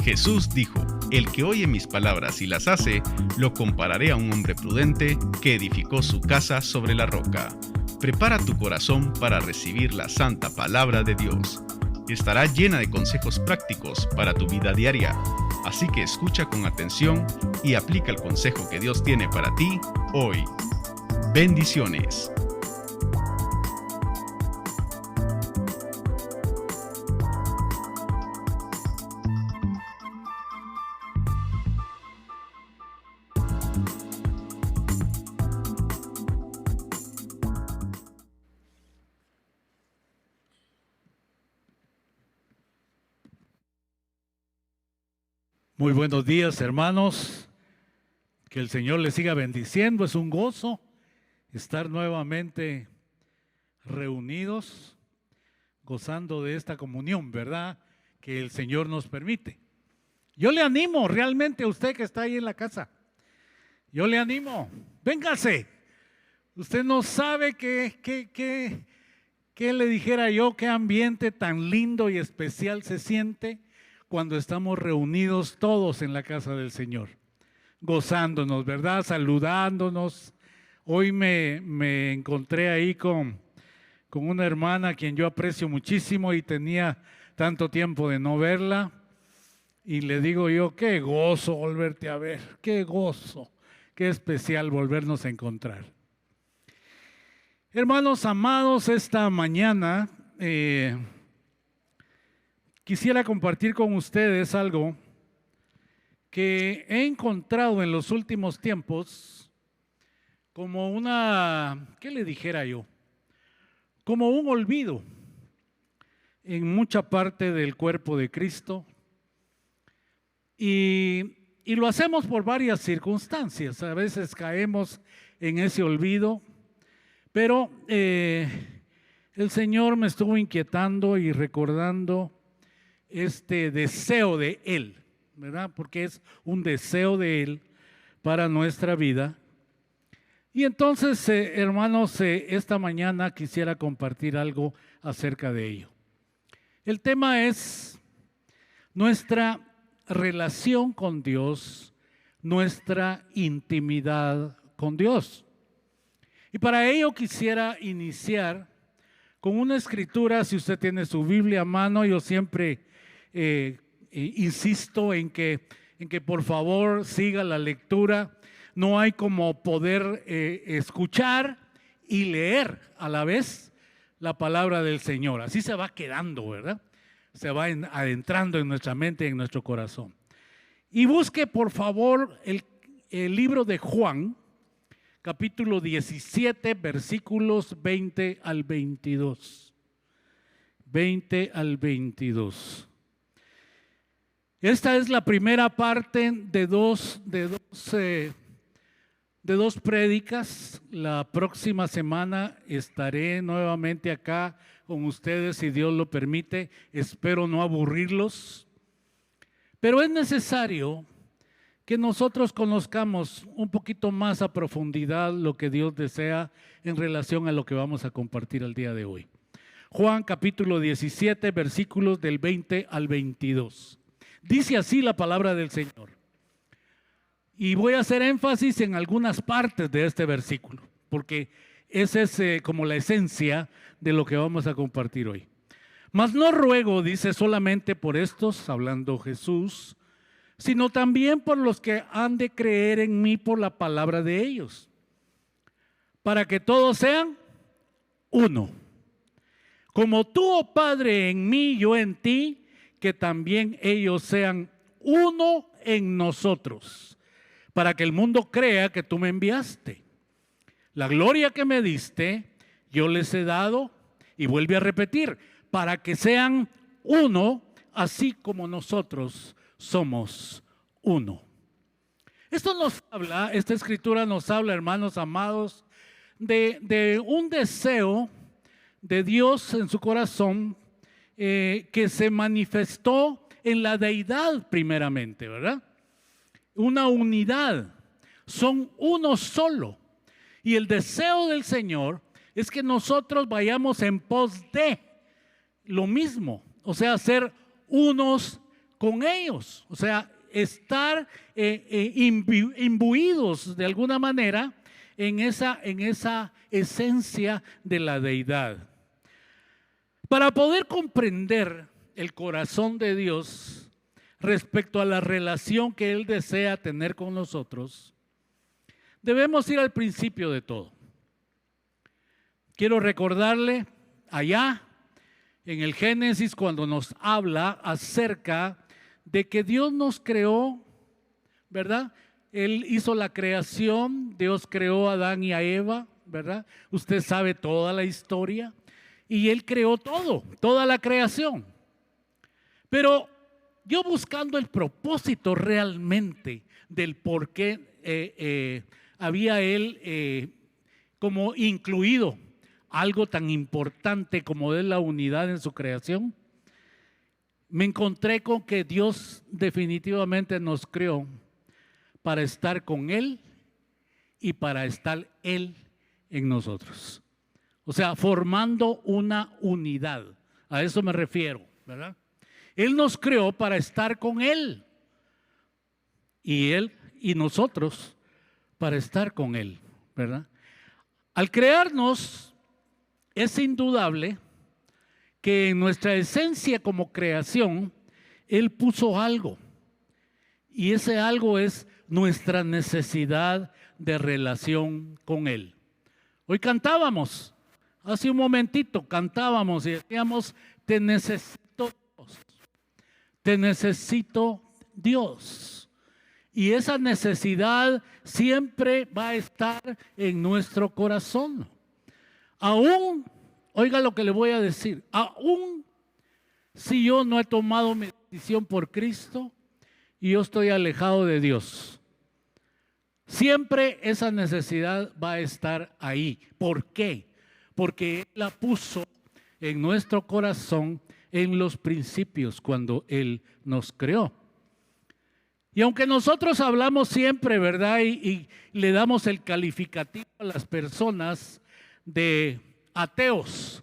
Jesús dijo: el que oye mis palabras y las hace, lo compararé a un hombre prudente que edificó su casa sobre la roca. Prepara tu corazón para recibir la santa palabra de Dios. Estará llena de consejos prácticos para tu vida diaria. Así que escucha con atención y aplica el consejo que Dios tiene para ti hoy. Bendiciones. Muy buenos días, hermanos. Que el Señor les siga bendiciendo. Es un gozo estar nuevamente reunidos, gozando de esta comunión, ¿verdad?, que el Señor nos permite. Yo le animo realmente a usted que está ahí en la casa. Yo le animo. Véngase. Usted no sabe qué le dijera yo, qué ambiente tan lindo y especial se siente cuando estamos reunidos todos en la casa del Señor, gozándonos, ¿verdad?, saludándonos. Hoy me encontré ahí con una hermana a quien yo aprecio muchísimo y tenía tanto tiempo de no verla, y le digo yo: qué gozo volverte a ver, qué gozo, qué especial volvernos a encontrar. Hermanos amados, esta mañana quisiera compartir con ustedes algo que he encontrado en los últimos tiempos como ¿qué le dijera yo? Como un olvido en mucha parte del cuerpo de Cristo. Y lo hacemos por varias circunstancias. A veces caemos en ese olvido, pero el Señor me estuvo inquietando y recordando este deseo de Él, ¿verdad? Porque es un deseo de Él para nuestra vida. Y entonces, hermanos, esta mañana quisiera compartir algo acerca de ello. El tema es nuestra relación con Dios, nuestra intimidad con Dios. Y para ello quisiera iniciar con una escritura. Si usted tiene su Biblia a mano, yo siempre insisto en que por favor siga la lectura. No hay como poder escuchar y leer a la vez la palabra del Señor. Así se va quedando, ¿verdad? Se va adentrando en nuestra mente y en nuestro corazón. Y busque por favor el libro de Juan, capítulo 17, versículos 20 al 22. 20 al 22. Esta es la primera parte de dos prédicas. La próxima semana estaré nuevamente acá con ustedes, si Dios lo permite. Espero no aburrirlos. Pero es necesario que nosotros conozcamos un poquito más a profundidad lo que Dios desea en relación a lo que vamos a compartir el día de hoy. Juan capítulo 17, versículos del 20 al 22. Dice así la palabra del Señor. Y voy a hacer énfasis en algunas partes de este versículo, porque esa es como la esencia de lo que vamos a compartir hoy. Mas no ruego, dice, solamente por estos, hablando Jesús, sino también por los que han de creer en mí por la palabra de ellos, para que todos sean uno. Como tú, oh Padre, en mí, yo en ti, que también ellos sean uno en nosotros, para que el mundo crea que tú me enviaste. La gloria que me diste, yo les he dado, y vuelve a repetir, para que sean uno, así como nosotros somos uno. Esta escritura nos habla, hermanos amados, de un deseo de Dios en su corazón que se manifestó en la deidad primeramente, ¿verdad? Una unidad, son uno solo. Y el deseo del Señor es que nosotros vayamos en pos de lo mismo, o sea, ser unos con ellos. O sea, estar imbuidos de alguna manera en esa esencia de la deidad. Para poder comprender el corazón de Dios respecto a la relación que Él desea tener con nosotros, debemos ir al principio de todo. Quiero recordarle allá en el Génesis cuando nos habla acerca de que Dios nos creó, ¿verdad? Él hizo la creación, Dios creó a Adán y a Eva, ¿verdad? Usted sabe toda la historia y Él creó todo, toda la creación. Pero yo buscando el propósito realmente del por qué había Él como incluido algo tan importante como es la unidad en su creación, me encontré con que Dios definitivamente nos creó para estar con Él y para estar Él en nosotros. O sea, formando una unidad. A eso me refiero, ¿verdad? Él nos creó para estar con Él y Él y nosotros para estar con Él, ¿verdad? Al crearnos, es indudable que en nuestra esencia como creación, Él puso algo. Y ese algo es nuestra necesidad de relación con Él. Hoy cantábamos, hace un momentito cantábamos y decíamos, te necesito Dios. Te necesito Dios. Y esa necesidad siempre va a estar en nuestro corazón. Aún, oiga lo que le voy a decir, aún si yo no he tomado mi decisión por Cristo y yo estoy alejado de Dios, siempre esa necesidad va a estar ahí. ¿Por qué? Porque Él la puso en nuestro corazón en los principios cuando Él nos creó. Y aunque nosotros hablamos siempre, ¿verdad? Y le damos el calificativo a las personas de ateos,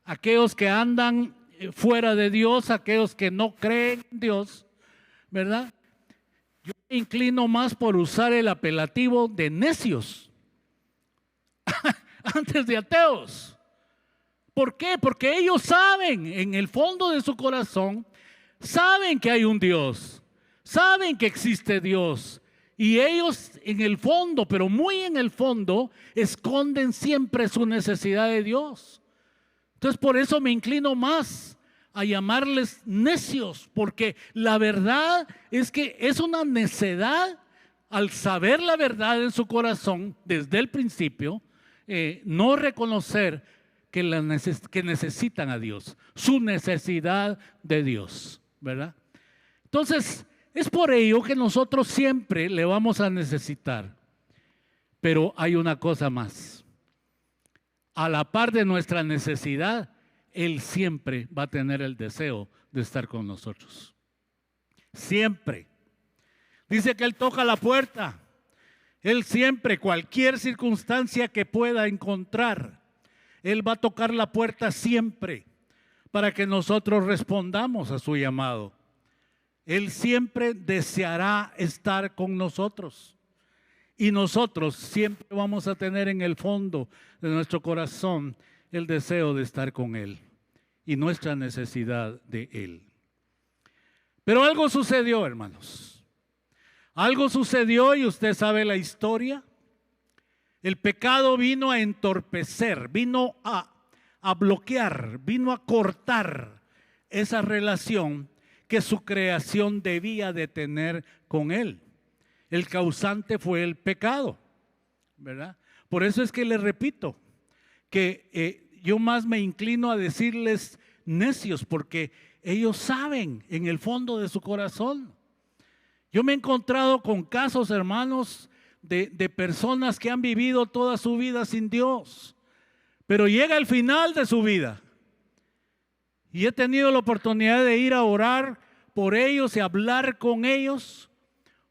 aquellos que andan fuera de Dios, aquellos que no creen en Dios, ¿verdad? Yo me inclino más por usar el apelativo de necios antes de ateos. ¿Por qué? Porque ellos saben, en el fondo de su corazón, saben que hay un Dios, saben que existe Dios. Y ellos en el fondo, pero muy en el fondo, esconden siempre su necesidad de Dios. Entonces por eso me inclino más a llamarles necios, porque la verdad es que es una necedad al saber la verdad en su corazón desde el principio, no reconocer que necesitan a Dios, su necesidad de Dios, ¿verdad? Entonces, es por ello que nosotros siempre le vamos a necesitar. Pero hay una cosa más. A la par de nuestra necesidad, Él siempre va a tener el deseo de estar con nosotros. Siempre. Dice que Él toca la puerta. Él siempre, cualquier circunstancia que pueda encontrar, Él va a tocar la puerta siempre para que nosotros respondamos a su llamado. Él siempre deseará estar con nosotros y nosotros siempre vamos a tener en el fondo de nuestro corazón el deseo de estar con Él y nuestra necesidad de Él. Pero algo sucedió, hermanos. Algo sucedió y usted sabe la historia. El pecado vino a entorpecer, vino a bloquear, vino a cortar esa relación que su creación debía de tener con Él. El causante fue el pecado, ¿verdad? Por eso es que les repito que yo más me inclino a decirles necios, porque ellos saben en el fondo de su corazón. Yo me he encontrado con casos, hermanos, de personas que han vivido toda su vida sin Dios, pero llega el final de su vida. Y he tenido la oportunidad de ir a orar por ellos y hablar con ellos.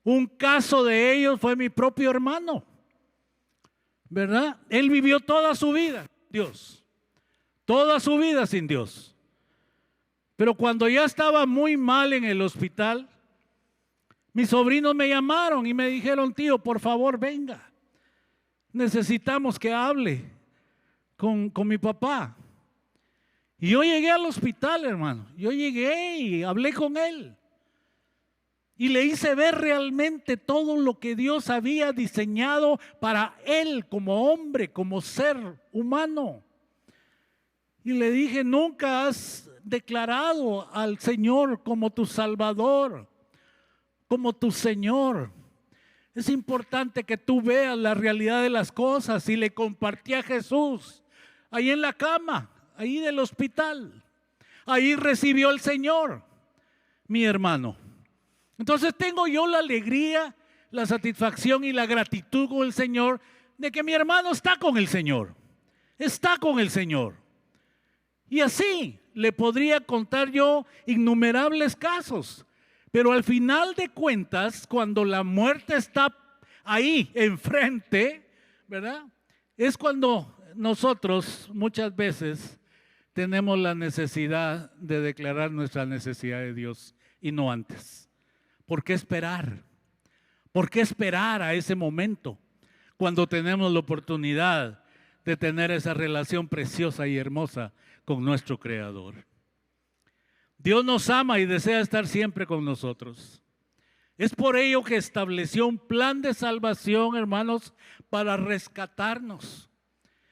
Un caso de ellos fue mi propio hermano, ¿verdad? Él vivió toda su vida, Dios, toda su vida sin Dios. Pero cuando ya estaba muy mal en el hospital, mis sobrinos me llamaron y me dijeron: tío, por favor, venga. Necesitamos que hable con mi papá. Y yo llegué al hospital, hermano. Yo llegué y hablé con él. Y le hice ver realmente todo lo que Dios había diseñado para él como hombre, como ser humano. Y le dije: nunca has declarado al Señor como tu Salvador, como tu Señor. Es importante que tú veas la realidad de las cosas. Y le compartí a Jesús ahí en la cama, ahí del hospital. Ahí recibió el Señor, mi hermano. Entonces tengo yo la alegría, la satisfacción y la gratitud con el Señor de que mi hermano está con el Señor. Está con el Señor. Y así le podría contar yo innumerables casos. Pero al final de cuentas, cuando la muerte está ahí enfrente, ¿verdad? Es cuando nosotros muchas veces tenemos la necesidad de declarar nuestra necesidad de Dios y no antes. ¿Por qué esperar? ¿Por qué esperar a ese momento cuando tenemos la oportunidad de tener esa relación preciosa y hermosa con nuestro Creador? Dios nos ama y desea estar siempre con nosotros. Es por ello que estableció un plan de salvación, hermanos, para rescatarnos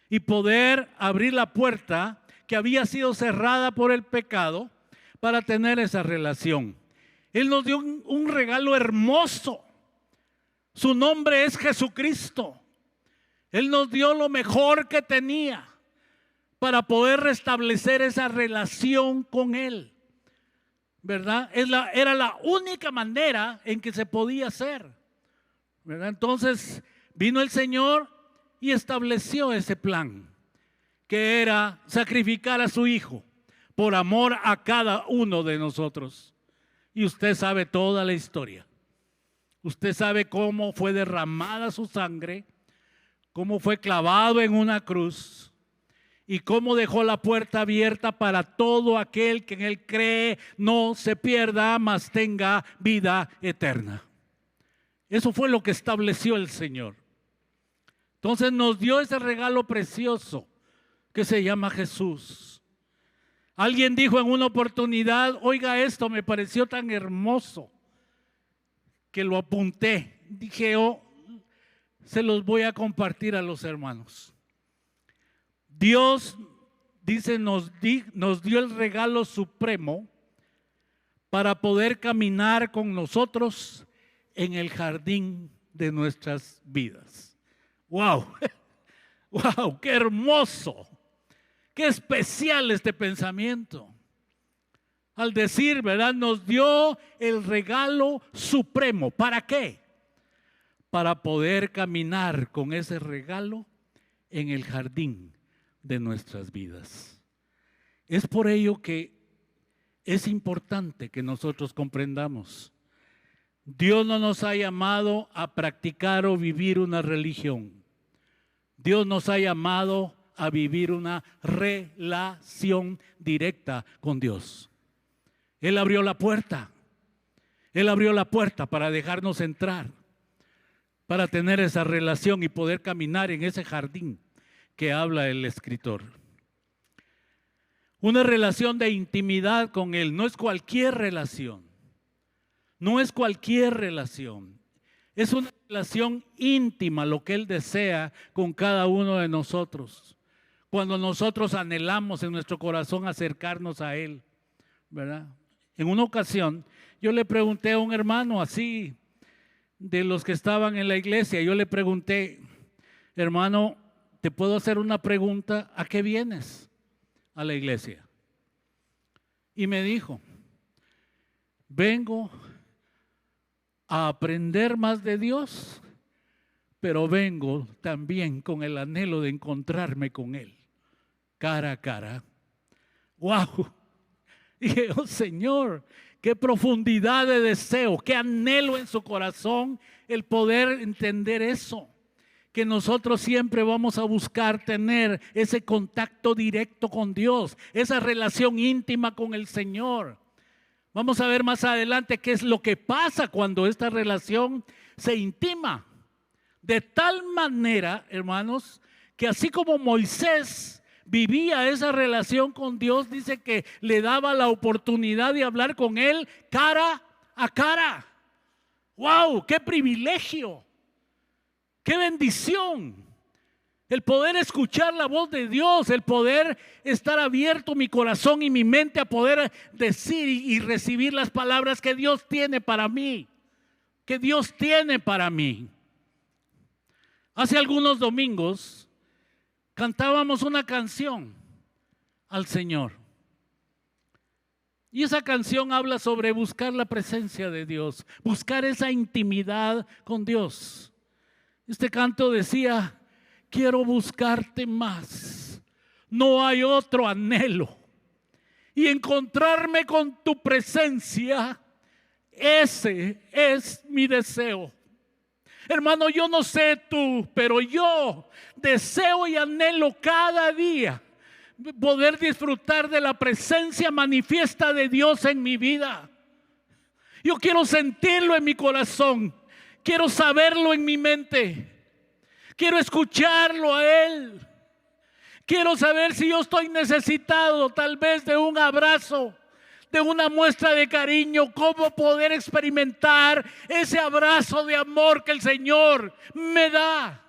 y poder abrir la puerta que había sido cerrada por el pecado para tener esa relación. Él nos dio un regalo hermoso. Su nombre es Jesucristo. Él nos dio lo mejor que tenía para poder restablecer esa relación con Él, ¿verdad? Era la única manera en que se podía hacer, ¿verdad? Entonces vino el Señor y estableció ese plan, que era sacrificar a su Hijo por amor a cada uno de nosotros. Y usted sabe toda la historia. Usted sabe cómo fue derramada su sangre, cómo fue clavado en una cruz y cómo dejó la puerta abierta para todo aquel que en Él cree no se pierda, mas tenga vida eterna. Eso fue lo que estableció el Señor. Entonces nos dio ese regalo precioso que se llama Jesús. Alguien dijo en una oportunidad: oiga, esto me pareció tan hermoso que lo apunté. Dije: se los voy a compartir a los hermanos. Dios, dice, nos dio el regalo supremo para poder caminar con nosotros en el jardín de nuestras vidas. ¡Wow! ¡Wow! ¡Qué hermoso! ¡Qué especial este pensamiento! Al decir, ¿verdad? Nos dio el regalo supremo. ¿Para qué? Para poder caminar con ese regalo en el jardín de nuestras vidas. Es por ello que es importante que nosotros comprendamos: Dios no nos ha llamado a practicar o vivir una religión. Dios nos ha llamado a vivir una relación directa con Dios. Él abrió la puerta. Él abrió la puerta para dejarnos entrar, para tener esa relación y poder caminar en ese jardín que habla el escritor. Una relación de intimidad con Él. No es cualquier relación. No es cualquier relación. Es una relación íntima, lo que Él desea con cada uno de nosotros. Cuando nosotros anhelamos en nuestro corazón acercarnos a Él, ¿verdad? En una ocasión yo le pregunté a un hermano así, de los que estaban en la iglesia, yo le pregunté: hermano, ¿te puedo hacer una pregunta? ¿A qué vienes a la iglesia? Y me dijo: vengo a aprender más de Dios, pero vengo también con el anhelo de encontrarme con Él, cara a cara. ¡Wow! Dije: oh Señor, qué profundidad de deseo, qué anhelo en su corazón el poder entender eso. que nosotros siempre vamos a buscar tener ese contacto directo con Dios, esa relación íntima con el Señor. Vamos a ver más adelante qué es lo que pasa cuando esta relación se intima. De tal manera, hermanos, que así como Moisés vivía esa relación con Dios, dice que le daba la oportunidad de hablar con Él cara a cara. ¡Wow! ¡Qué privilegio! ¡Qué bendición! El poder escuchar la voz de Dios, el poder estar abierto mi corazón y mi mente a poder decir y recibir las palabras que Dios tiene para mí, que Dios tiene para mí. Hace algunos domingos cantábamos una canción al Señor. Y esa canción habla sobre buscar la presencia de Dios, buscar esa intimidad con Dios. Este canto decía: quiero buscarte más, no hay otro anhelo. Y encontrarme con tu presencia, ese es mi deseo. Hermano, yo no sé tú, pero yo deseo y anhelo cada día poder disfrutar de la presencia manifiesta de Dios en mi vida. Yo quiero sentirlo en mi corazón, quiero saberlo en mi mente, quiero escucharlo a Él. Quiero saber si yo estoy necesitado tal vez de un abrazo, de una muestra de cariño, cómo poder experimentar ese abrazo de amor que el Señor me da.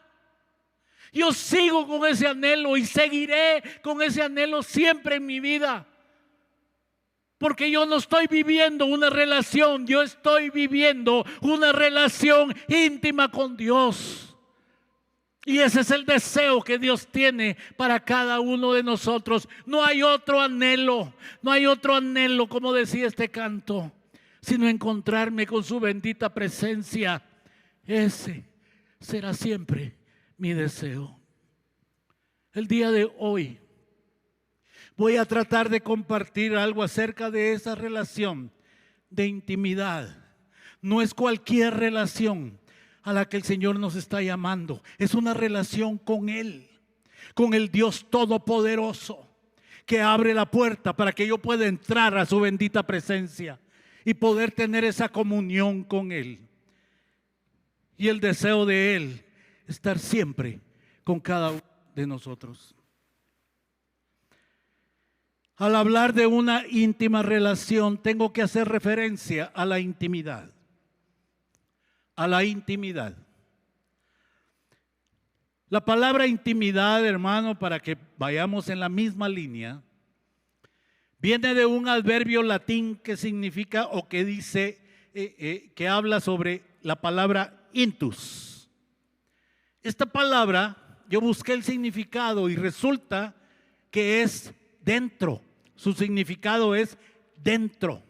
Yo sigo con ese anhelo y seguiré con ese anhelo siempre en mi vida. Porque yo no estoy viviendo una relación, yo estoy viviendo una relación íntima con Dios. Y ese es el deseo que Dios tiene para cada uno de nosotros. No hay otro anhelo, como decía este canto, sino encontrarme con su bendita presencia. Ese será siempre mi deseo. El día de hoy voy a tratar de compartir algo acerca de esa relación de intimidad. No es cualquier relación a la que el Señor nos está llamando. Es una relación con Él, con el Dios Todopoderoso, que abre la puerta para que yo pueda entrar a su bendita presencia y poder tener esa comunión con Él. Y el deseo de Él, estar siempre con cada uno de nosotros. Al hablar de una íntima relación, tengo que hacer referencia a la intimidad. A la intimidad. La palabra intimidad, hermano, para que vayamos en la misma línea, viene de un adverbio latín que significa o que dice, que habla sobre la palabra intus. Esta palabra, yo busqué el significado y resulta que es dentro. Su significado es dentro.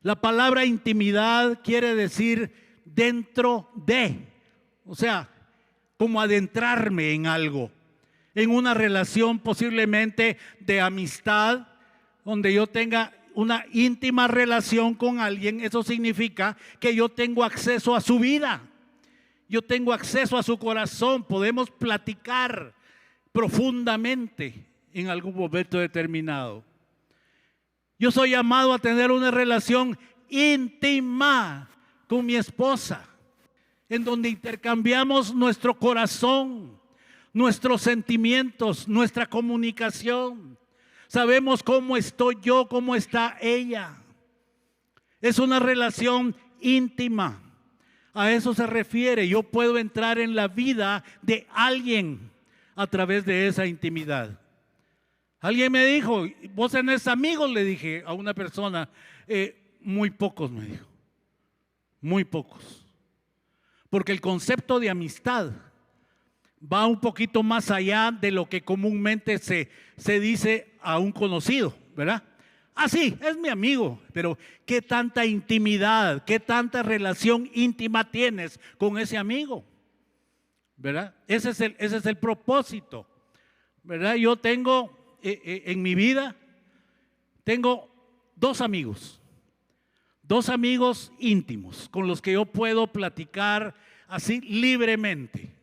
La palabra intimidad quiere decir dentro de, o sea, como adentrarme en algo, en una relación posiblemente de amistad, donde yo tenga una íntima relación con alguien. Eso significa que yo tengo acceso a su vida, yo tengo acceso a su corazón, podemos platicar profundamente en algún momento determinado. Yo soy llamado a tener una relación íntima con mi esposa, en donde intercambiamos nuestro corazón, nuestros sentimientos, nuestra comunicación. Sabemos cómo estoy yo, cómo está ella. Es una relación íntima. A eso se refiere. Yo puedo entrar en la vida de alguien a través de esa intimidad. Alguien me dijo: ¿vos tenés amigos? Le dije a una persona. Muy pocos, me dijo. Muy pocos. Porque el concepto de amistad va un poquito más allá de lo que comúnmente se dice a un conocido, ¿verdad? Ah, sí, es mi amigo, pero ¿qué tanta intimidad, qué tanta relación íntima tienes con ese amigo? ¿Verdad? Ese es el propósito, ¿verdad? Yo tengo en mi vida, tengo dos amigos íntimos con los que yo puedo platicar así libremente.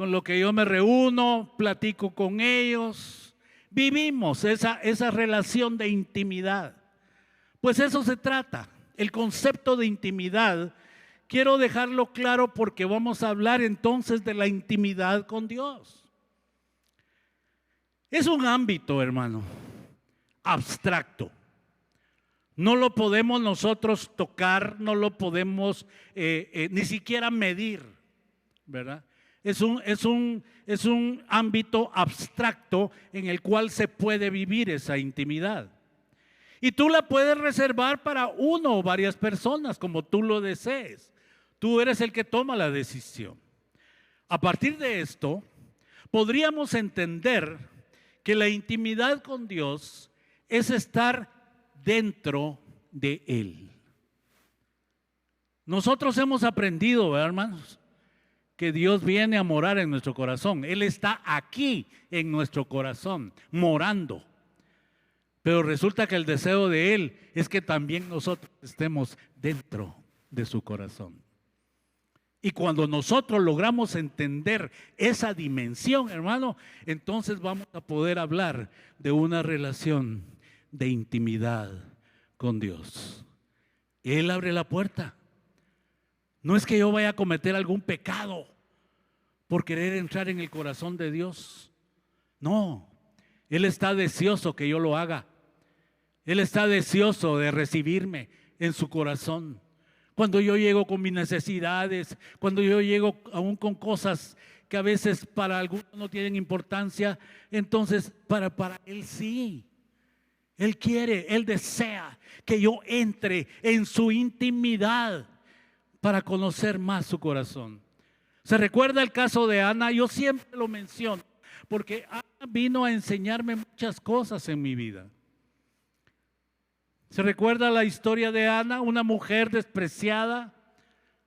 con los que yo me reúno, platico con ellos, vivimos esa relación de intimidad. Pues eso se trata, el concepto de intimidad. Quiero dejarlo claro porque vamos a hablar entonces de la intimidad con Dios. Es un ámbito, hermano, abstracto. No lo podemos nosotros tocar, no lo podemos ni siquiera medir, ¿verdad? Es un ámbito abstracto en el cual se puede vivir esa intimidad. Y tú la puedes reservar para uno o varias personas, como tú lo desees. Tú eres el que toma la decisión. A partir de esto, podríamos entender que la intimidad con Dios es estar dentro de Él. Nosotros hemos aprendido, ¿verdad, hermanos?, que Dios viene a morar en nuestro corazón. Él está aquí en nuestro corazón, morando. Pero resulta que el deseo de Él es que también nosotros estemos dentro de su corazón. Y cuando nosotros logramos entender esa dimensión, hermano, entonces vamos a poder hablar de una relación de intimidad con Dios. Él abre la puerta. No es que yo vaya a cometer algún pecado por querer entrar en el corazón de Dios. No, Él está deseoso que yo lo haga. Él está deseoso de recibirme en su corazón. Cuando yo llego con mis necesidades, cuando yo llego aún con cosas que a veces para algunos no tienen importancia, entonces para Él sí. Él quiere, Él desea que yo entre en su intimidad para conocer más su corazón. ¿Se recuerda el caso de Ana? Yo siempre lo menciono porque Ana vino a enseñarme muchas cosas en mi vida. ¿Se recuerda la historia de Ana? Una mujer despreciada,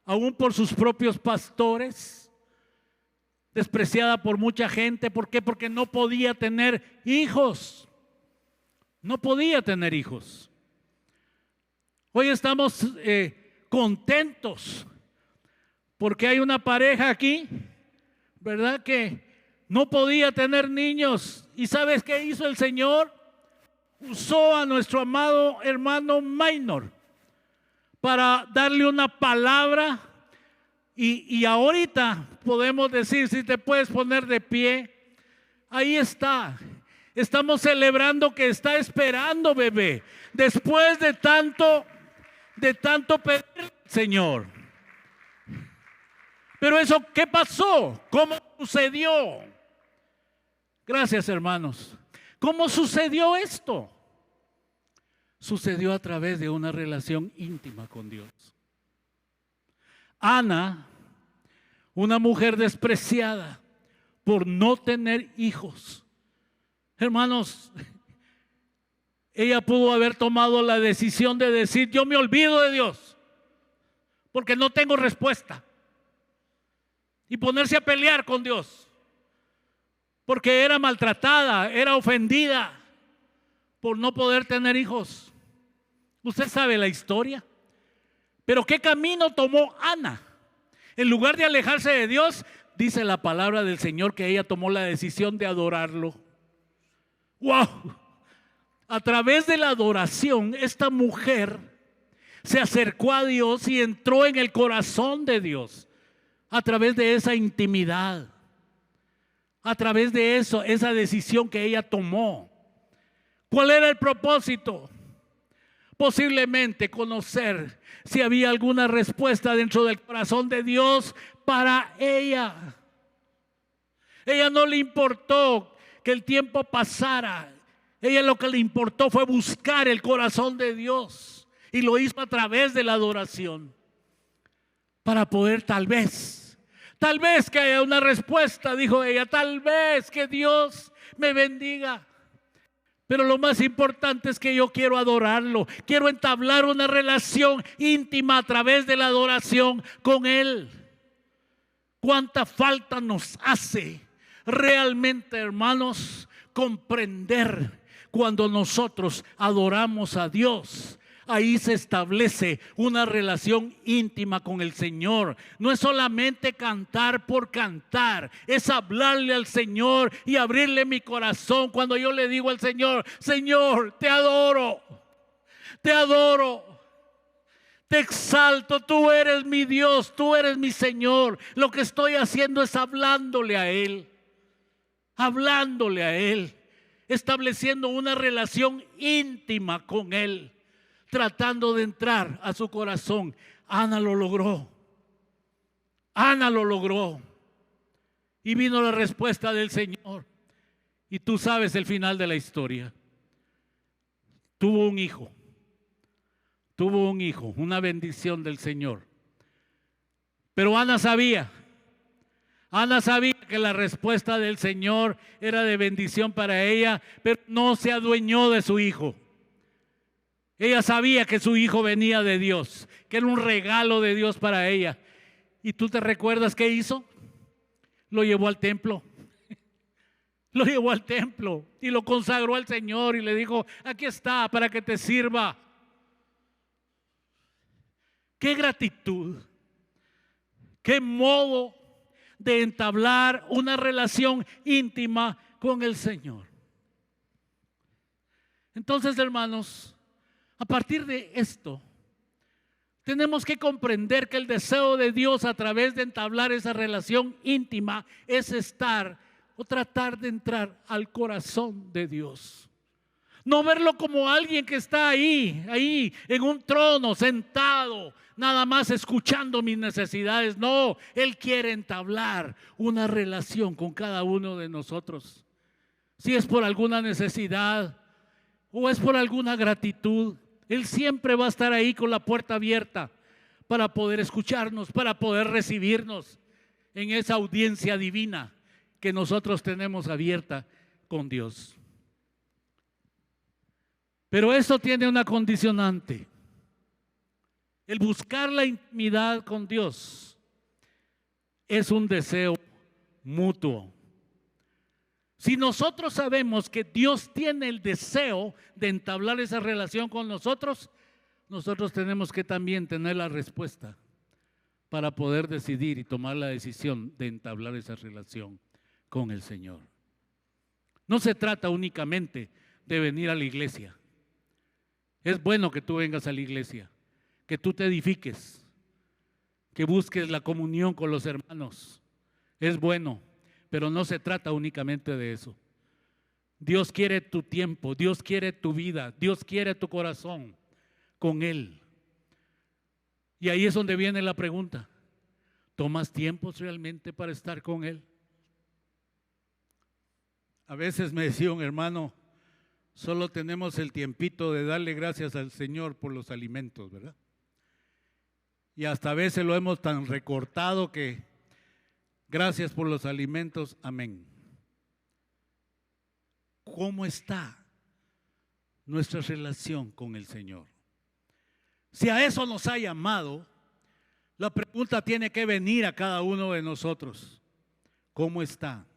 aún por sus propios pastores, despreciada por mucha gente. ¿Por qué? Porque no podía tener hijos. No podía tener hijos. Hoy estamos contentos porque hay una pareja aquí, ¿verdad?, que no podía tener niños. ¿Y sabes qué hizo el Señor? Usó a nuestro amado hermano Minor para darle una palabra y ahorita podemos decir, si te puedes poner de pie, ahí está. Estamos celebrando que está esperando bebé después de tanto pedir, Señor. Pero eso, ¿qué pasó? ¿Cómo sucedió? Gracias, hermanos. ¿Cómo sucedió esto? Sucedió a través de una relación íntima con Dios. Ana, una mujer despreciada por no tener hijos. Hermanos, ella pudo haber tomado la decisión de decir, yo me olvido de Dios porque no tengo respuesta. Y ponerse a pelear con Dios porque era maltratada, era ofendida por no poder tener hijos. Usted sabe la historia. Pero ¿qué camino tomó Ana? En lugar de alejarse de Dios, dice la palabra del Señor que ella tomó la decisión de adorarlo. ¡Wow! A través de la adoración, esta mujer se acercó a Dios y entró en el corazón de Dios. A través de esa intimidad. A través de eso, esa decisión que ella tomó. ¿Cuál era el propósito? Posiblemente conocer si había alguna respuesta dentro del corazón de Dios para ella. Ella no le importó que el tiempo pasara. Ella lo que le importó fue buscar el corazón de Dios. Y lo hizo a través de la adoración. Para poder tal vez que haya una respuesta, dijo ella, tal vez que Dios me bendiga. Pero lo más importante es que yo quiero adorarlo, quiero entablar una relación íntima a través de la adoración con Él. ¿Cuánta falta nos hace realmente, hermanos, comprender cuando nosotros adoramos a Dios Ahí se establece una relación íntima con el Señor. No es solamente cantar por cantar, es hablarle al Señor y abrirle mi corazón cuando yo le digo al Señor: Señor, te adoro, te exalto, tú eres mi Dios, tú eres mi Señor. Lo que estoy haciendo es hablándole a Él, estableciendo una relación íntima con Él, tratando de entrar a su corazón. Ana lo logró. Y vino la respuesta del Señor. Y tú sabes el final de la historia. Tuvo un hijo, una bendición del Señor. Pero Ana sabía que la respuesta del Señor era de bendición para ella, pero no se adueñó de su hijo. Ella sabía que su hijo venía de Dios, que era un regalo de Dios para ella. ¿Y tú te recuerdas qué hizo? Lo llevó al templo. Y lo consagró al Señor y le dijo: aquí está para que te sirva. ¡Qué gratitud! ¡Qué modo de entablar una relación íntima con el Señor! Entonces, hermanos, a partir de esto, tenemos que comprender que el deseo de Dios a través de entablar esa relación íntima es estar o tratar de entrar al corazón de Dios. No verlo como alguien que está ahí en un trono, sentado, nada más escuchando mis necesidades. No, Él quiere entablar una relación con cada uno de nosotros. Si es por alguna necesidad o es por alguna gratitud, Él siempre va a estar ahí con la puerta abierta para poder escucharnos, para poder recibirnos en esa audiencia divina que nosotros tenemos abierta con Dios. Pero esto tiene una condicionante: el buscar la intimidad con Dios es un deseo mutuo. Si nosotros sabemos que Dios tiene el deseo de entablar esa relación con nosotros, nosotros tenemos que también tener la respuesta para poder decidir y tomar la decisión de entablar esa relación con el Señor. No se trata únicamente de venir a la iglesia. Es bueno que tú vengas a la iglesia, que tú te edifiques, que busques la comunión con los hermanos. Es bueno, pero no se trata únicamente de eso. Dios quiere tu tiempo, Dios quiere tu vida, Dios quiere tu corazón con Él. Y ahí es donde viene la pregunta: ¿tomas tiempos realmente para estar con Él? A veces me decía un hermano: solo tenemos el tiempito de darle gracias al Señor por los alimentos, ¿verdad? Y hasta a veces lo hemos tan recortado que gracias por los alimentos, amén. ¿Cómo está nuestra relación con el Señor? Si a eso nos ha llamado, la pregunta tiene que venir a cada uno de nosotros: ¿cómo está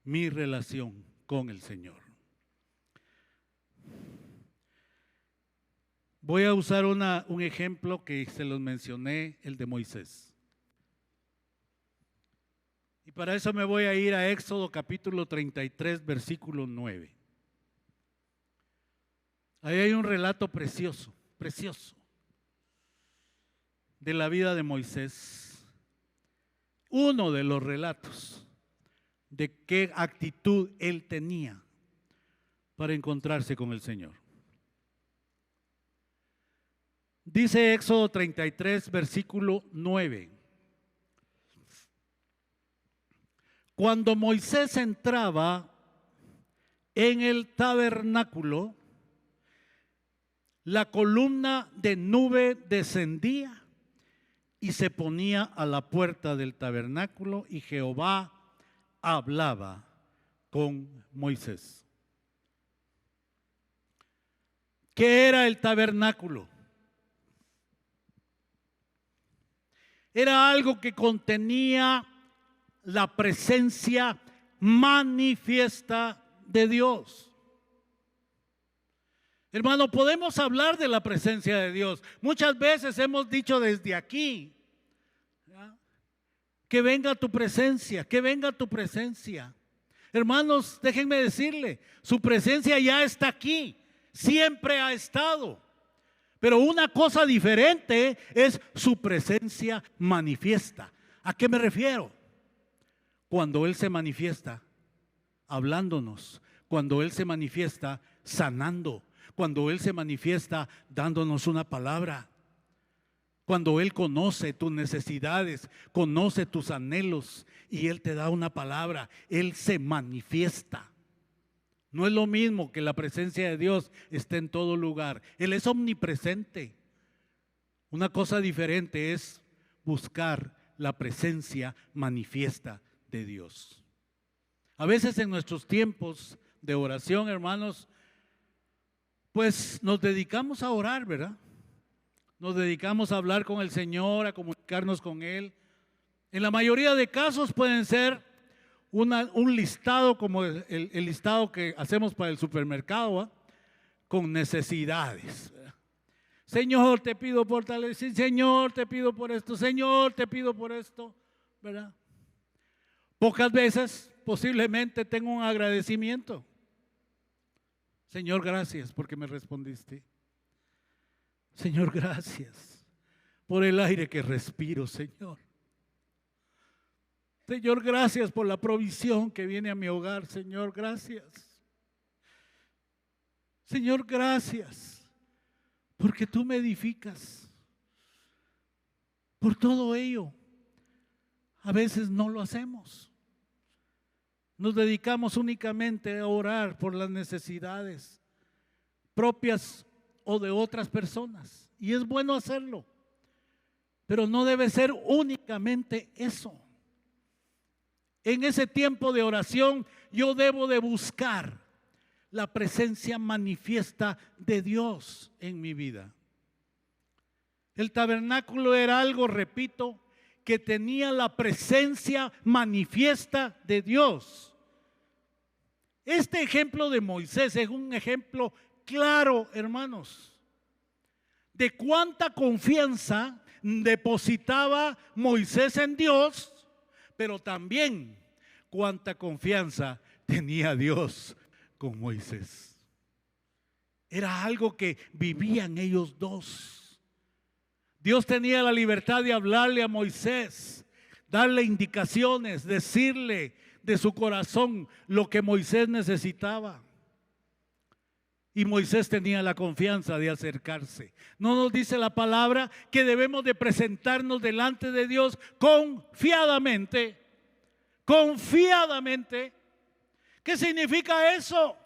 mi relación con el Señor? Voy a usar un ejemplo que se los mencioné, el de Moisés. Y para eso me voy a ir a Éxodo capítulo 33, versículo 9. Ahí hay un relato precioso de la vida de Moisés. Uno de los relatos de qué actitud él tenía para encontrarse con el Señor. Dice Éxodo 33, versículo 9. Cuando Moisés entraba en el tabernáculo, la columna de nube descendía y se ponía a la puerta del tabernáculo, y Jehová hablaba con Moisés. ¿Qué era el tabernáculo? Era algo que contenía la presencia manifiesta de Dios. Hermano, podemos hablar de la presencia de Dios. Muchas veces hemos dicho desde aquí, ¿ya?, que venga tu presencia, que venga tu presencia. Hermanos, déjenme decirle, su presencia ya está aquí, siempre ha estado. Pero una cosa diferente es su presencia manifiesta. ¿A qué me refiero? Cuando Él se manifiesta hablándonos, cuando Él se manifiesta sanando, cuando Él se manifiesta dándonos una palabra, cuando Él conoce tus necesidades, conoce tus anhelos y Él te da una palabra, Él se manifiesta. No es lo mismo que la presencia de Dios esté en todo lugar. Él es omnipresente. Una cosa diferente es buscar la presencia manifiesta de Dios. A veces en nuestros tiempos de oración, hermanos, pues nos dedicamos a orar, ¿verdad? Nos dedicamos a hablar con el Señor, a comunicarnos con Él. En la mayoría de casos pueden ser un listado como el listado que hacemos para el supermercado, ¿eh?, con necesidades. Señor, te pido por tal, Señor, te pido por esto, Señor, te pido por esto, ¿verdad? Pocas veces posiblemente tengo un agradecimiento. Señor, gracias porque me respondiste. Señor, gracias por el aire que respiro, Señor. Señor, gracias por la provisión que viene a mi hogar, Señor, gracias. Señor, gracias porque tú me edificas. Por todo ello, a veces no lo hacemos. Nos dedicamos únicamente a orar por las necesidades propias o de otras personas. Y es bueno hacerlo, pero no debe ser únicamente eso. En ese tiempo de oración yo debo de buscar la presencia manifiesta de Dios en mi vida. El tabernáculo era algo, repito, que tenía la presencia manifiesta de Dios. Este ejemplo de Moisés es un ejemplo claro, hermanos, de cuánta confianza depositaba Moisés en Dios, pero también cuánta confianza tenía Dios con Moisés. Era algo que vivían ellos dos. Dios tenía la libertad de hablarle a Moisés, darle indicaciones, decirle de su corazón lo que Moisés necesitaba. Y Moisés tenía la confianza de acercarse. ¿No nos dice la palabra que debemos de presentarnos delante de Dios confiadamente? Confiadamente. ¿Qué significa eso?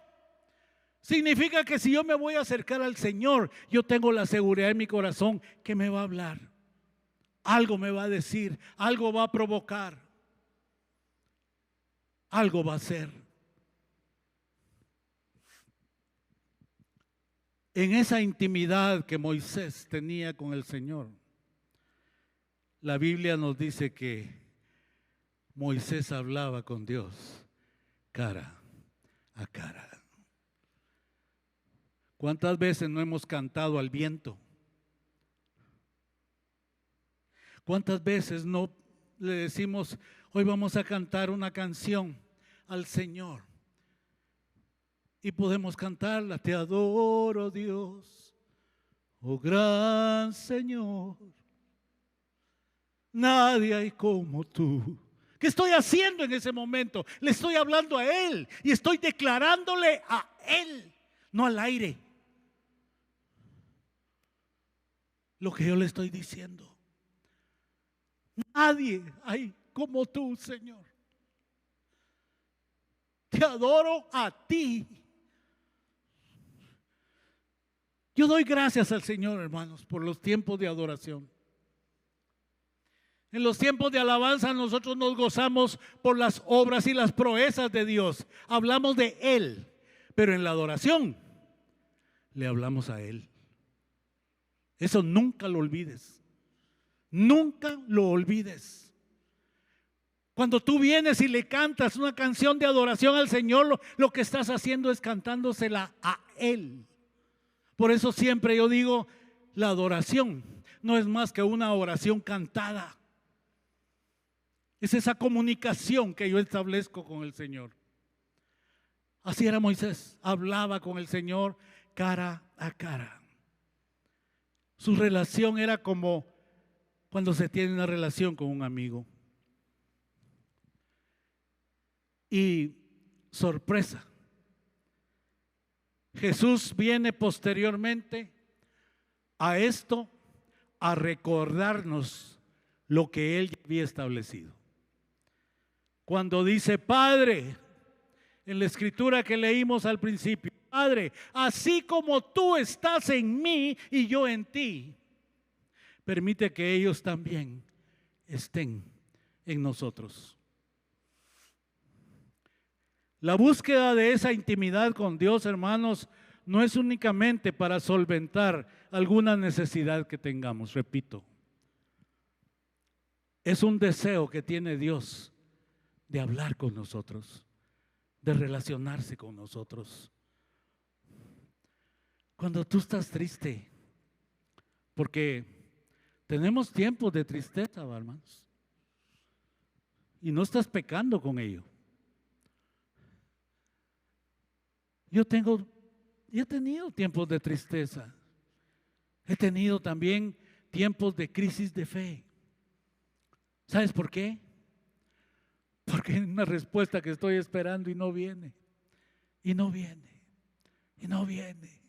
Significa que si yo me voy a acercar al Señor, yo tengo la seguridad en mi corazón que me va a hablar. Algo me va a decir, algo va a provocar, algo va a hacer. En esa intimidad que Moisés tenía con el Señor, la Biblia nos dice que Moisés hablaba con Dios cara a cara. ¿Cuántas veces no hemos cantado al viento? ¿Cuántas veces no le decimos, hoy vamos a cantar una canción al Señor? Y podemos cantarla, te adoro Dios, oh gran Señor, nadie hay como tú. ¿Qué estoy haciendo en ese momento? Le estoy hablando a Él y estoy declarándole a Él, no al aire, lo que yo le estoy diciendo. Nadie hay como tú, Señor. Te adoro a ti. Yo doy gracias al Señor, hermanos, por los tiempos de adoración. En los tiempos de alabanza nosotros nos gozamos por las obras y las proezas de Dios. Hablamos de Él, pero en la adoración le hablamos a Él. Eso nunca lo olvides. Nunca lo olvides. Cuando tú vienes y le cantas una canción de adoración al Señor, lo que estás haciendo es cantándosela a Él. Por eso siempre yo digo, la adoración no es más que una oración cantada. Es esa comunicación que yo establezco con el Señor. Así era Moisés, hablaba con el Señor cara a cara. Su relación era como cuando se tiene una relación con un amigo. Y sorpresa, Jesús viene posteriormente a esto a recordarnos lo que Él había establecido. Cuando dice, Padre, en la escritura que leímos al principio, Padre, así como tú estás en mí y yo en ti, permite que ellos también estén en nosotros. La búsqueda de esa intimidad con Dios, hermanos, no es únicamente para solventar alguna necesidad que tengamos, repito. Es un deseo que tiene Dios de hablar con nosotros, de relacionarse con nosotros. Cuando tú estás triste, porque tenemos tiempos de tristeza, hermanos, y no estás pecando con ello. Yo he tenido tiempos de tristeza. He tenido también tiempos de crisis de fe. ¿Sabes por qué? Porque hay una respuesta que estoy esperando y no viene. Y no viene. Y no viene.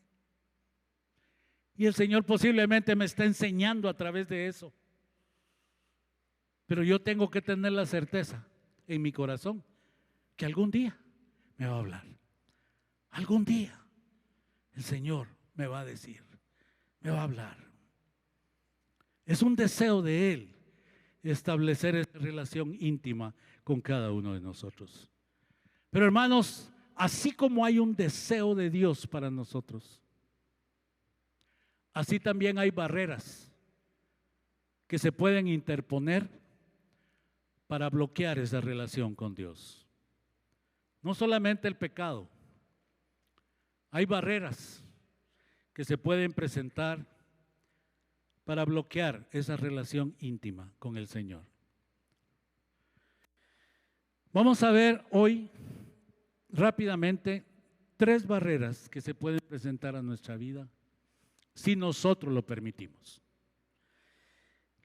Y el Señor posiblemente me está enseñando a través de eso. Pero yo tengo que tener la certeza en mi corazón que algún día me va a hablar. Algún día el Señor me va a decir, me va a hablar. Es un deseo de Él establecer esa relación íntima con cada uno de nosotros. Pero hermanos, así como hay un deseo de Dios para nosotros, así también hay barreras que se pueden interponer para bloquear esa relación con Dios. No solamente el pecado. Hay barreras que se pueden presentar para bloquear esa relación íntima con el Señor. Vamos a ver hoy rápidamente 3 barreras que se pueden presentar a nuestra vida si nosotros lo permitimos.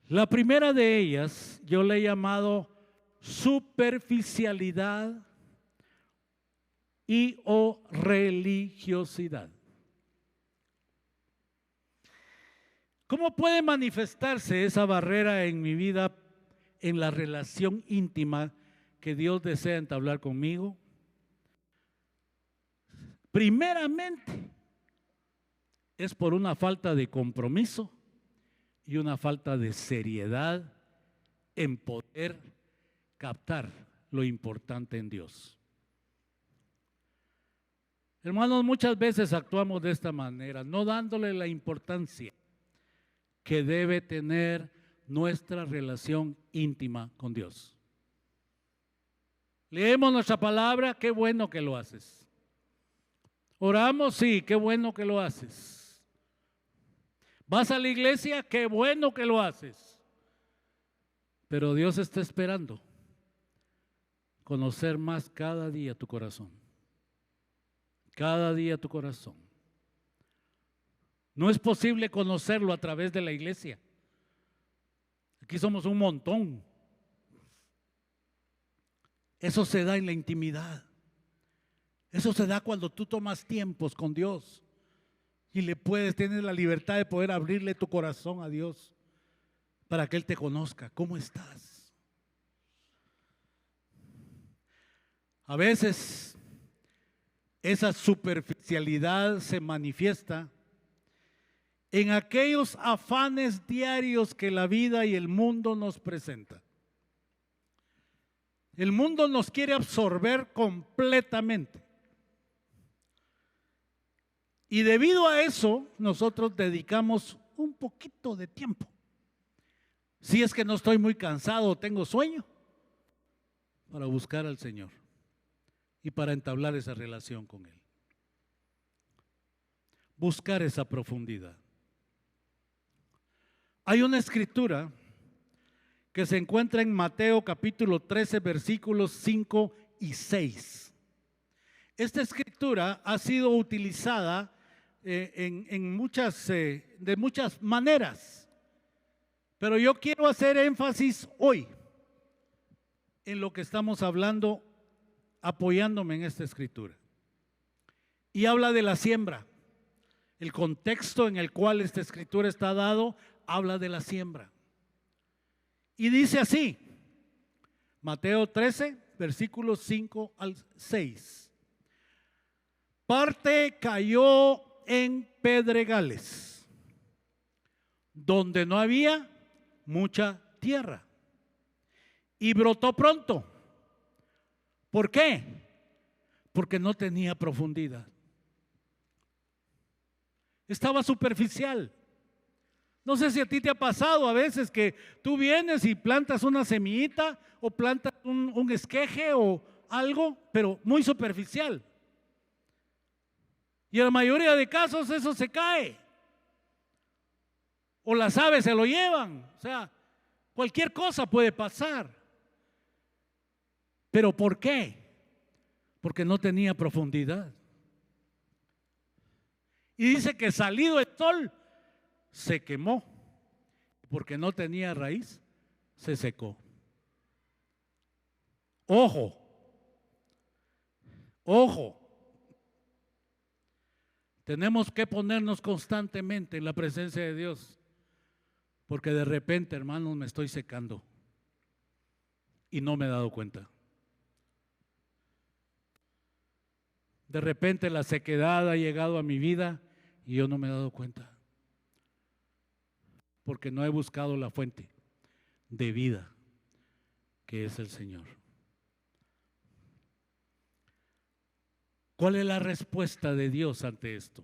La primera de ellas yo le he llamado superficialidad y o religiosidad. ¿Cómo puede manifestarse esa barrera en mi vida, en la relación íntima que Dios desea entablar conmigo? Primeramente, es por una falta de compromiso y una falta de seriedad en poder captar lo importante en Dios. Hermanos, muchas veces actuamos de esta manera, no dándole la importancia que debe tener nuestra relación íntima con Dios. Leemos nuestra palabra, qué bueno que lo haces. Oramos, sí, qué bueno que lo haces. Vas a la iglesia, qué bueno que lo haces. Pero Dios está esperando conocer más cada día tu corazón. Cada día tu corazón. No es posible conocerlo a través de la iglesia. Aquí somos un montón. Eso se da en la intimidad. Eso se da cuando tú tomas tiempos con Dios y tienes la libertad de poder abrirle tu corazón a Dios para que Él te conozca. ¿Cómo estás? A veces esa superficialidad se manifiesta en aquellos afanes diarios que la vida y el mundo nos presenta. El mundo nos quiere absorber completamente. Y debido a eso, nosotros dedicamos un poquito de tiempo. Si es que no estoy muy cansado o tengo sueño, para buscar al Señor y para entablar esa relación con Él. buscar esa profundidad. Hay una escritura que se encuentra en Mateo capítulo 13, versículos 5 y 6. Esta escritura ha sido utilizada de muchas maneras, pero yo quiero hacer énfasis hoy en lo que estamos hablando, apoyándome en esta escritura. Y habla de la siembra. El contexto en el cual esta escritura está dado habla de la siembra. Y dice así, Mateo 13, versículos 5 al 6. Parte cayó en pedregales, donde no había mucha tierra, y brotó pronto. ¿Por qué? Porque no tenía profundidad. Estaba superficial. No sé si a ti te ha pasado a veces que tú vienes y plantas una semillita o plantas un esqueje o algo, pero muy superficial. Y en la mayoría de casos eso se cae. O las aves se lo llevan. O sea, cualquier cosa puede pasar. ¿Pero por qué? Porque no tenía profundidad. Y dice que salido el sol, se quemó, porque no tenía raíz, se secó. Ojo, ojo, tenemos que ponernos constantemente en la presencia de Dios, porque de repente, hermanos, me estoy secando y no me he dado cuenta. De repente la sequedad ha llegado a mi vida y yo no me he dado cuenta. Porque no he buscado la fuente de vida que es el Señor. ¿Cuál es la respuesta de Dios ante esto?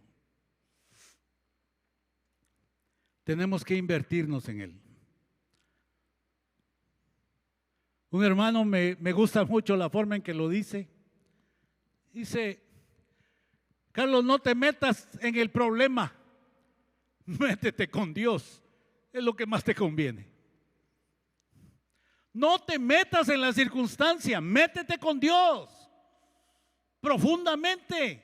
Tenemos que invertirnos en Él. Un hermano me gusta mucho la forma en que lo dice. Dice, Carlos, no te metas en el problema, métete con Dios. Es lo que más te conviene. No te metas en la circunstancia, métete con Dios profundamente,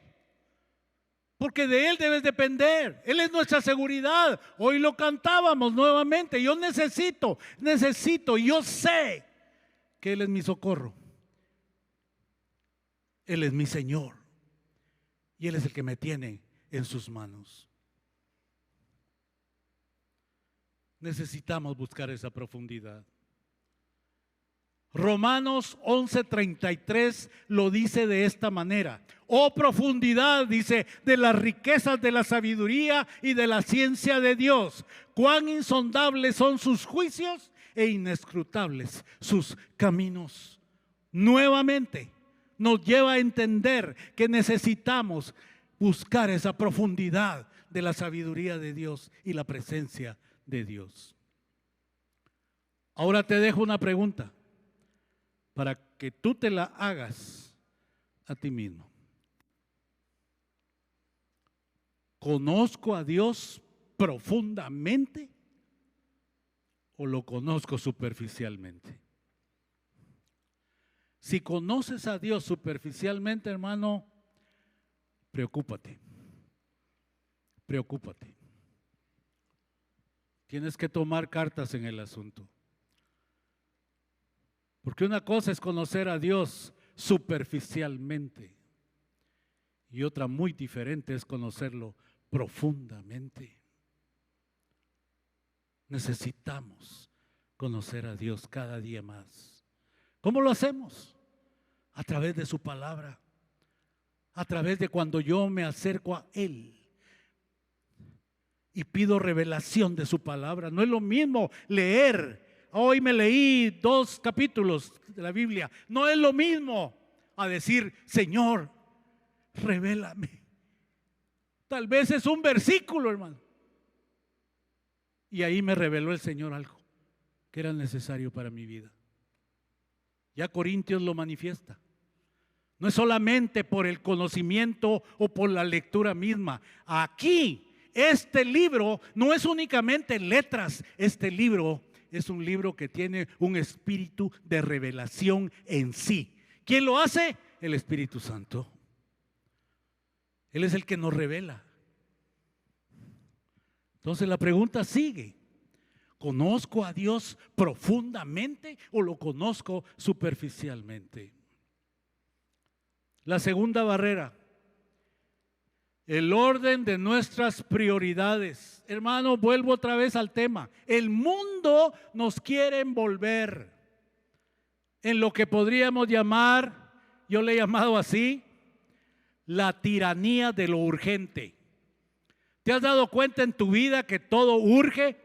porque de Él debes depender. Él es nuestra seguridad. Hoy lo cantábamos nuevamente. Yo necesito, yo sé que Él es mi socorro. Él es mi Señor y Él es el que me tiene en sus manos. Necesitamos buscar esa profundidad. Romanos 11:33 lo dice de esta manera: oh profundidad, dice, de las riquezas de la sabiduría y de la ciencia de Dios, cuán insondables son sus juicios e inescrutables sus caminos. Nuevamente nos lleva a entender que necesitamos buscar esa profundidad de la sabiduría de Dios y la presencia de Dios. Ahora te dejo una pregunta para que tú te la hagas a ti mismo. ¿Conozco a Dios profundamente o lo conozco superficialmente? Si conoces a Dios superficialmente, hermano, preocúpate. Tienes que tomar cartas en el asunto. Porque una cosa es conocer a Dios superficialmente y otra muy diferente es conocerlo profundamente. Necesitamos conocer a Dios cada día más. ¿Cómo lo hacemos? A través de su palabra, a través de cuando yo me acerco a Él y pido revelación de su palabra. No es lo mismo leer. Hoy me leí 2 capítulos de la Biblia. No es lo mismo a decir, Señor, revélame. Tal vez es un versículo, hermano. Y ahí me reveló el Señor algo que era necesario para mi vida. Ya Corintios lo manifiesta. No es solamente por el conocimiento o por la lectura misma. Aquí, este libro no es únicamente letras. Este libro es un libro que tiene un espíritu de revelación en sí. ¿Quién lo hace? El Espíritu Santo. Él es el que nos revela. Entonces la pregunta sigue. ¿Conozco a Dios profundamente o lo conozco superficialmente? La segunda barrera, el orden de nuestras prioridades. Hermano, vuelvo otra vez al tema. El mundo nos quiere envolver en lo que podríamos llamar, yo le he llamado así, la tiranía de lo urgente. ¿Te has dado cuenta en tu vida que todo urge?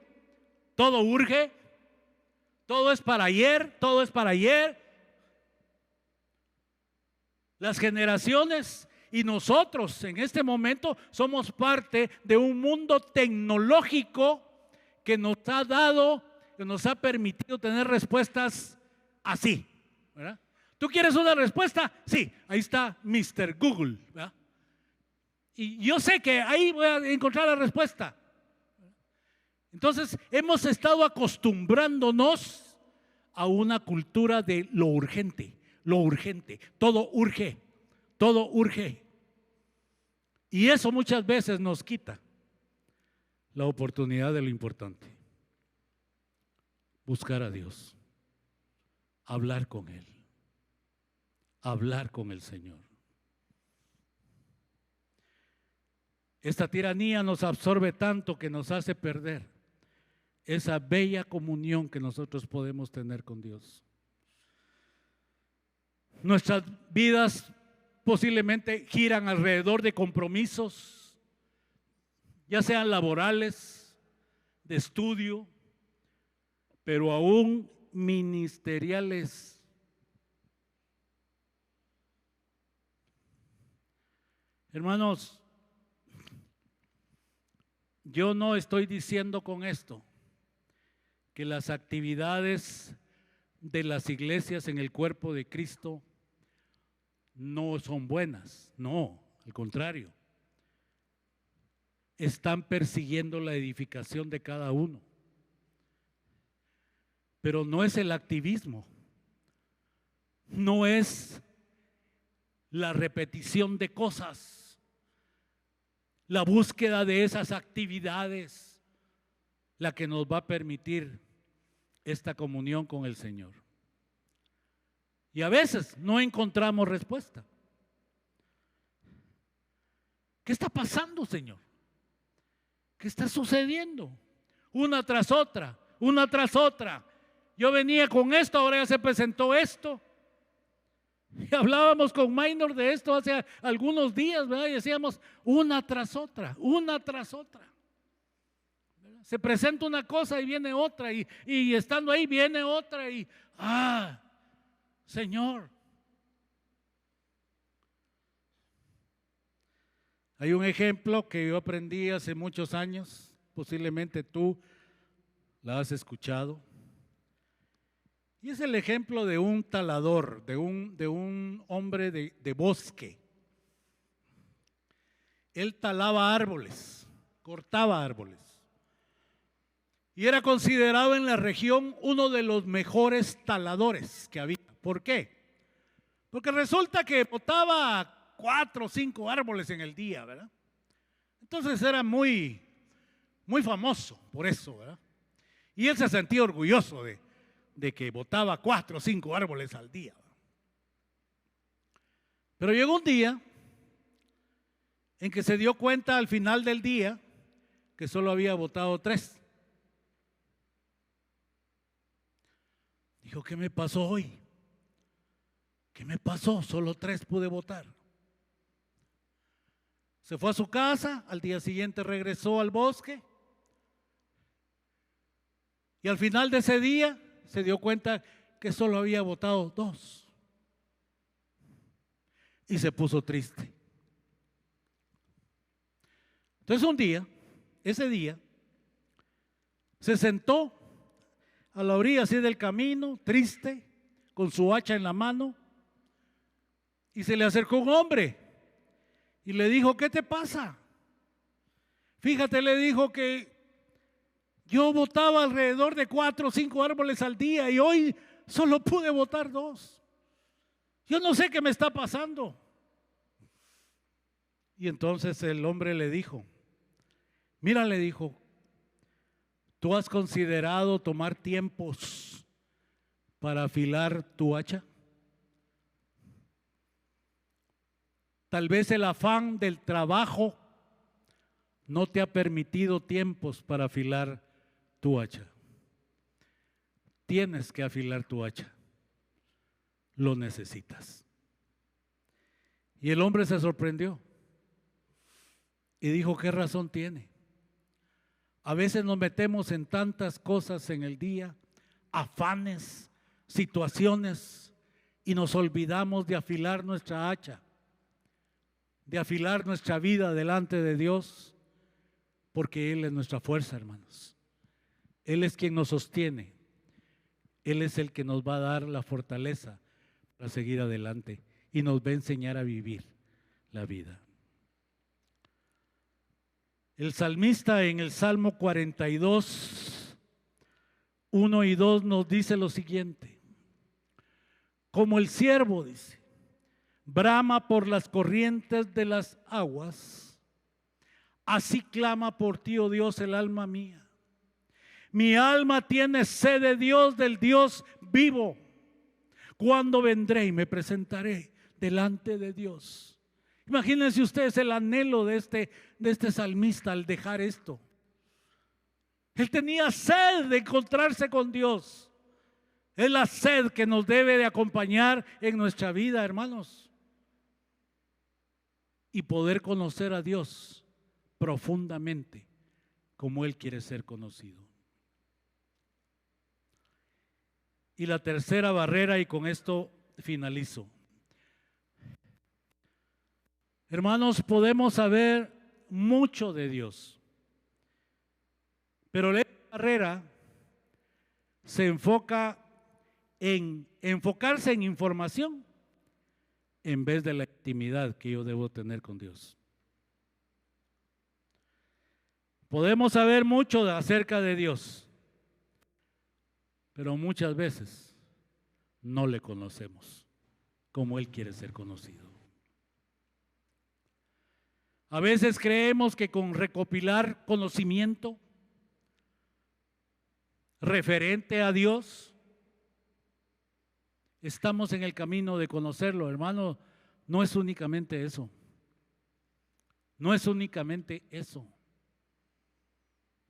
Todo urge. Todo es para ayer, todo es para ayer. Las generaciones y nosotros en este momento somos parte de un mundo tecnológico que nos ha dado, que nos ha permitido tener respuestas así, ¿verdad? ¿Tú quieres una respuesta? Sí, ahí está Mr. Google, ¿verdad? Y yo sé que ahí voy a encontrar la respuesta. Entonces hemos estado acostumbrándonos a una cultura de lo urgente. Lo urgente, todo urge, todo urge. Y eso muchas veces nos quita la oportunidad de lo importante. Buscar a Dios, hablar con Él, hablar con el Señor. Esta tiranía nos absorbe tanto que nos hace perder esa bella comunión que nosotros podemos tener con Dios. Nuestras vidas posiblemente giran alrededor de compromisos, ya sean laborales, de estudio, pero aún ministeriales. Hermanos, yo no estoy diciendo con esto que las actividades de las iglesias en el cuerpo de Cristo no son buenas, no, al contrario. Están persiguiendo la edificación de cada uno. Pero no es el activismo, no es la repetición de cosas, la búsqueda de esas actividades, la que nos va a permitir esta comunión con el Señor. Y a veces no encontramos respuesta. ¿Qué está pasando, Señor? ¿Qué está sucediendo? Una tras otra, una tras otra. Yo venía con esto, ahora ya se presentó esto. Y hablábamos con Minor de esto hace algunos días, ¿verdad? Y decíamos una tras otra, una tras otra. Se presenta una cosa y viene otra, y estando ahí viene otra, y Señor. Hay un ejemplo que yo aprendí hace muchos años, posiblemente tú la has escuchado, y es el ejemplo de un talador, de un hombre de bosque. Él talaba árboles, cortaba árboles, y era considerado en la región uno de los mejores taladores que había. ¿Por qué? Porque resulta que botaba 4 o 5 árboles en el día, ¿verdad? Entonces era muy famoso por eso, ¿verdad? Y él se sentía orgulloso de que botaba 4 o 5 árboles al día. Pero llegó un día en que se dio cuenta al final del día que solo había botado 3. Dijo, ¿qué me pasó hoy? ¿Qué me pasó? Solo 3 pude botar. Se fue a su casa, al día siguiente regresó al bosque y al final de ese día se dio cuenta que solo había botado 2 y se puso triste. Entonces ese día, se sentó a la orilla así del camino, triste, con su hacha en la mano, Y se le acercó un hombre y le dijo, ¿qué te pasa? Fíjate, le dijo, que yo botaba alrededor de 4 o 5 árboles al día y hoy solo pude botar 2. Yo no sé qué me está pasando. Y entonces el hombre le dijo, mira, le dijo, ¿tú has considerado tomar tiempos para afilar tu hacha? Tal vez el afán del trabajo no te ha permitido tiempos para afilar tu hacha. Tienes que afilar tu hacha. Lo necesitas. Y el hombre se sorprendió y dijo, ¿qué razón tiene? A veces nos metemos en tantas cosas en el día, afanes, situaciones, y nos olvidamos de afilar nuestra hacha, de afilar nuestra vida delante de Dios, porque Él es nuestra fuerza, hermanos. Él es quien nos sostiene. Él es el que nos va a dar la fortaleza para seguir adelante y nos va a enseñar a vivir la vida. El salmista en el Salmo 42, 1 y 2 nos dice lo siguiente: como el ciervo, dice, brama por las corrientes de las aguas, así clama por ti, oh Dios, el alma mía. Mi alma tiene sed de Dios, del Dios vivo. ¿Cuándo vendré y me presentaré delante de Dios? Imagínense ustedes el anhelo de este salmista al dejar esto. Él tenía sed de encontrarse con Dios. Es la sed que nos debe de acompañar en nuestra vida, hermanos. Y poder conocer a Dios profundamente como Él quiere ser conocido. Y la tercera barrera, y con esto finalizo. Hermanos, podemos saber mucho de Dios, pero la barrera se enfoca en enfocarse en información en vez de la intimidad que yo debo tener con Dios. Podemos saber mucho acerca de Dios, pero muchas veces no le conocemos como Él quiere ser conocido. A veces creemos que con recopilar conocimiento referente a Dios estamos en el camino de conocerlo. Hermano, no es únicamente eso. No es únicamente eso.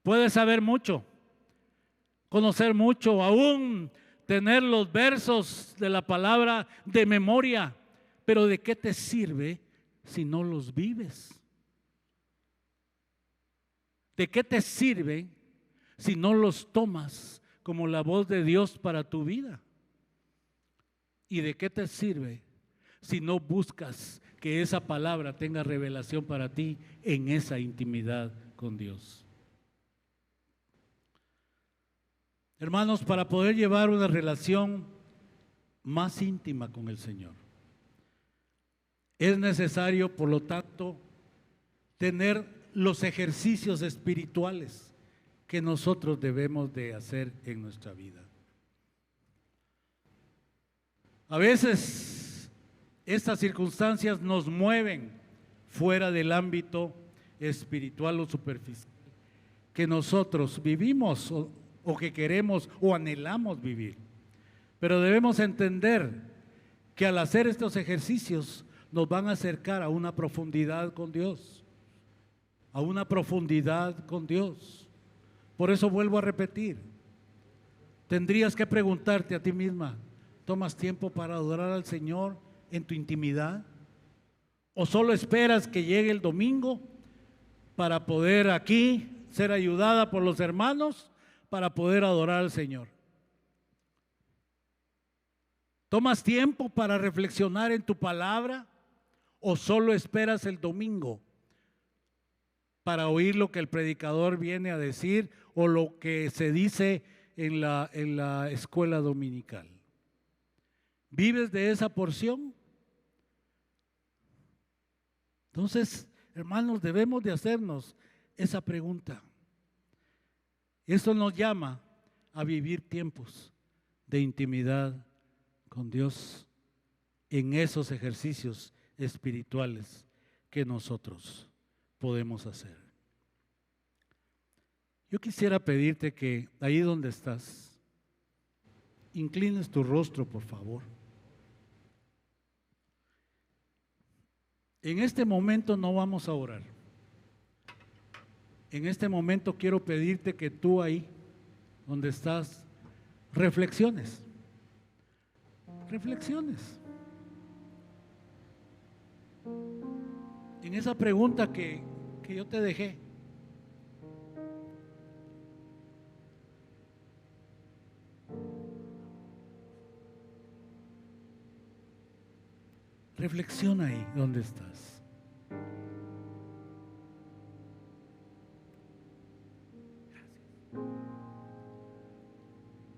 Puedes saber mucho, conocer mucho, aún tener los versos de la palabra de memoria, pero ¿de qué te sirve si no los vives? ¿De qué te sirve si no los tomas como la voz de Dios para tu vida? ¿Y de qué te sirve si no buscas que esa palabra tenga revelación para ti en esa intimidad con Dios? Hermanos, para poder llevar una relación más íntima con el Señor, es necesario, por lo tanto, tener los ejercicios espirituales que nosotros debemos de hacer en nuestra vida. A veces estas circunstancias nos mueven fuera del ámbito espiritual o superficial que nosotros vivimos o que queremos o anhelamos vivir. Pero debemos entender que al hacer estos ejercicios nos van a acercar a una profundidad con Dios, a una profundidad con Dios. Por eso vuelvo a repetir, tendrías que preguntarte a ti misma, ¿tomas tiempo para adorar al Señor en tu intimidad? ¿O solo esperas que llegue el domingo para poder aquí ser ayudada por los hermanos para poder adorar al Señor? ¿Tomas tiempo para reflexionar en tu palabra o solo esperas el domingo para oír lo que el predicador viene a decir o lo que se dice en la escuela dominical? ¿Vives de esa porción Entonces, hermanos, debemos de hacernos esa pregunta. Eso nos llama a vivir tiempos de intimidad con Dios en esos ejercicios espirituales que nosotros podemos hacer. Yo quisiera pedirte que ahí donde estás, inclines tu rostro, por favor. En este momento no vamos a orar. En este momento quiero pedirte que tú ahí donde estás reflexiones. Reflexiones. En esa pregunta que yo te dejé. Reflexiona ahí donde estás.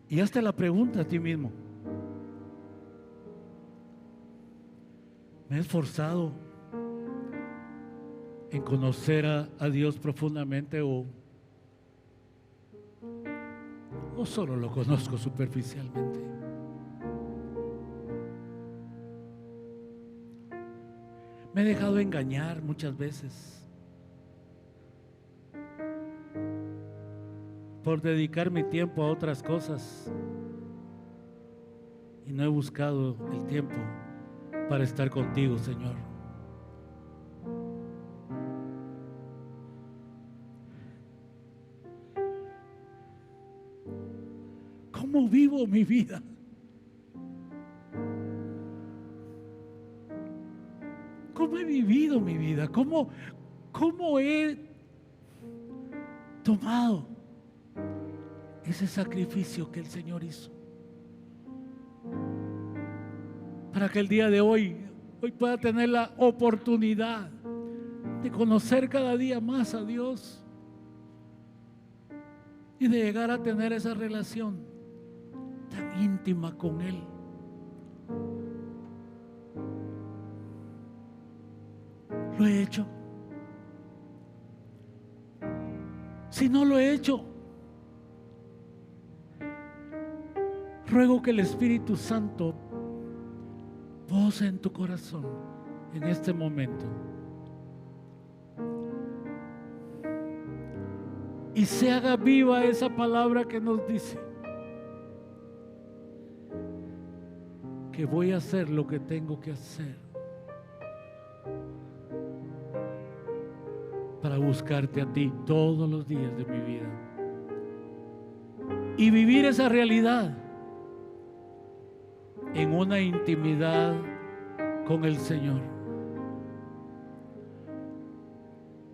Y hazte la pregunta a ti mismo. ¿Me he esforzado en conocer a Dios profundamente o solo lo conozco superficialmente? Me he dejado engañar muchas veces por dedicar mi tiempo a otras cosas y no he buscado el tiempo para estar contigo, Señor. ¿Cómo vivo mi vida? ¿Cómo he vivido mi vida? ¿Cómo he tomado ese sacrificio que el Señor hizo para que el día de hoy pueda tener la oportunidad de conocer cada día más a Dios y de llegar a tener esa relación tan íntima con Él? ¿Lo he hecho? Si no lo he hecho, ruego que el Espíritu Santo pose en tu corazón en este momento y se haga viva esa palabra que nos dice que voy a hacer lo que tengo que hacer para buscarte a ti todos los días de mi vida y vivir esa realidad en una intimidad con el Señor.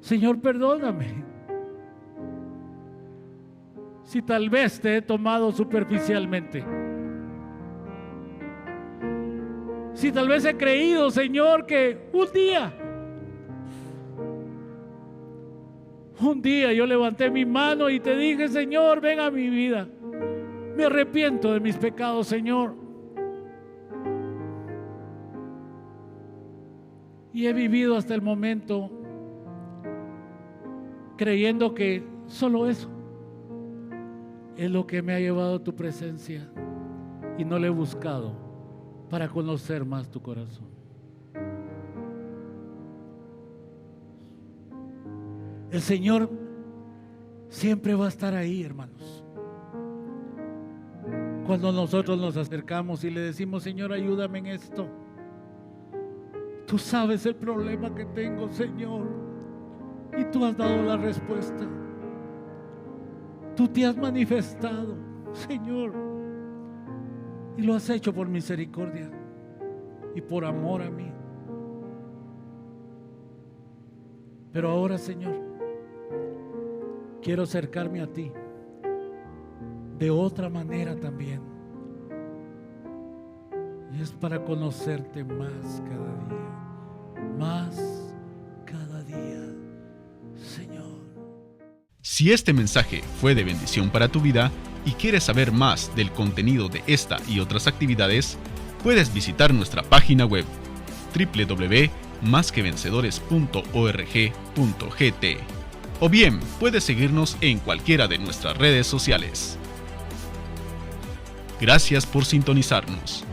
Señor, perdóname si tal vez te he tomado superficialmente, si tal vez he creído, Señor, que un día yo levanté mi mano y te dije: Señor, ven a mi vida, me arrepiento de mis pecados, Señor. Y he vivido hasta el momento creyendo que solo eso es lo que me ha llevado a tu presencia y no lo he buscado para conocer más tu corazón. El Señor siempre va a estar ahí, hermanos. Cuando nosotros nos acercamos y le decimos: Señor, ayúdame en esto. Tú sabes el problema que tengo, Señor, y tú has dado la respuesta. Tú te has manifestado, Señor, y lo has hecho por misericordia y por amor a mí. Pero ahora, Señor, quiero acercarme a ti de otra manera también, y es para conocerte más cada día, Señor. Si este mensaje fue de bendición para tu vida y quieres saber más del contenido de esta y otras actividades, puedes visitar nuestra página web www.iglesia-la.cc másquevencedores.org.gt. O bien, puedes seguirnos en cualquiera de nuestras redes sociales. Gracias por sintonizarnos.